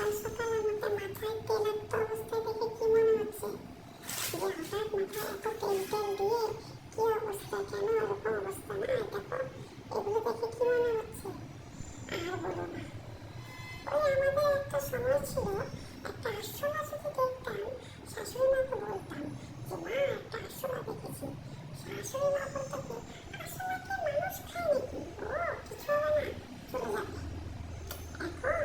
সকাল সকাল আমাকে মাথায় তেলাক্ত অবস্থায় দেখে কি মনে হচ্ছে যে হঠাৎ মাথায় এত তেল তেল দিয়ে কি অবস্থা, কেন এরকম অবস্থা? না দেখো, এগুলো দেখে কি মনে হচ্ছে? আর বলো না, ওই আমাদের একটা সময় ছিল, একটা আরশোলা যদি দেখতাম শাশুড়ি মাকে বলতাম যে মা একটা আরশোলা দেখেছি। শাশুড়ি মা বলতো কি, আরশোলা কি মানুষ খায় নাকি? ও কিছু হবে না, চলে যাবে। এখন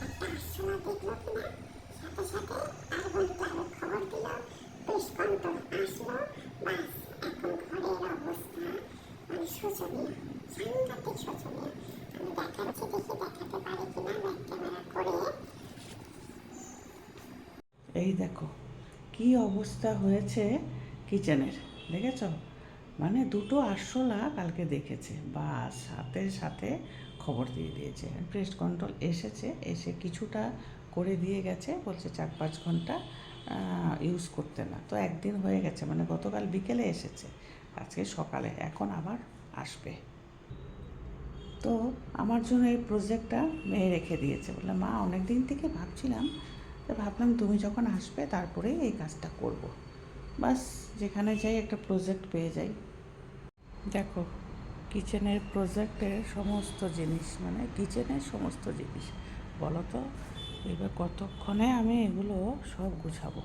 একটা আরশোলা দেখলো কিনা সাথে সাথে আরবান ক্লাবের খবর দিল, প্রেস কনফারেন্স আসলো, বাস। এখন ঘরের অবস্থা মানে শোচনীয়, সাংঘাতিক শোচনীয়। আমি দেখাচ্ছি, দেখি দেখাতে পারি কিনা ব্যাক ক্যামেরা করে। এই দেখো কি অবস্থা হয়েছে কিচেনের, দেখেছ? মানে দুটো আরশোলা কালকে দেখেছে, বাস সাথে সাথে খবর দিয়ে দিয়েছে। প্রেস কন্ট্রোল এসেছে, এসে কিছুটা করে দিয়ে গেছে, বলছে 4-5 ঘন্টা ইউজ করতে না। তো একদিন হয়ে গেছে, মানে গতকাল বিকেলে এসেছে, আজকে সকালে, এখন আবার আসবে। তো আমার জন্য এই প্রজেক্টটা মেয়ে রেখে দিয়েছে, বলে মা অনেক দিন থেকে ভাবছিলাম, তো ভাবলাম তুমি যখন আসবে তারপরেই এই কাজটা করব। বাস, যেখানে যাই একটা প্রজেক্ট পেয়ে যাই। দেখো, কিচেনের প্রজেক্টের সমস্ত জিনিস, মানে কিচেনের সমস্ত জিনিস, বলো তো এবার কতক্ষণে আমি এগুলো সব গুছাবো?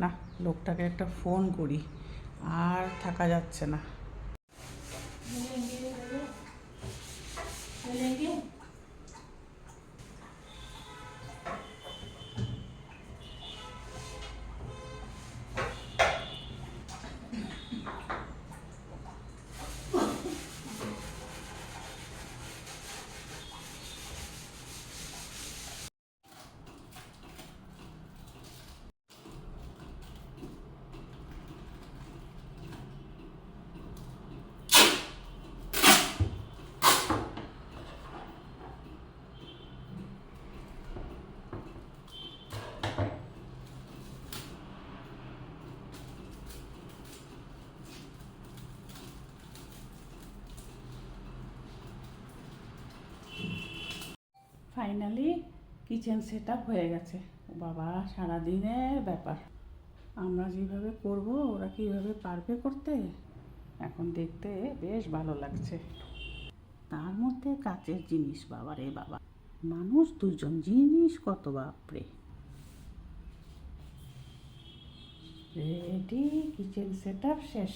না, লোকটাকে একটা ফোন করি, আর থাকা যাচ্ছে না। ফাইনালি কিচেন সেট আপ হয়ে গেছে। বাবা, সারাদিনের ব্যাপার। আমরা যেভাবে করব ওরা কীভাবে পারবে করতে, এখন দেখতে বেশ ভালো লাগছে। তার মধ্যে কাচের জিনিস, বাবা রে বাবা, মানুষ দুজন, জিনিস কত, বাপরে। রেডি, কিচেন সেট আপ শেষ।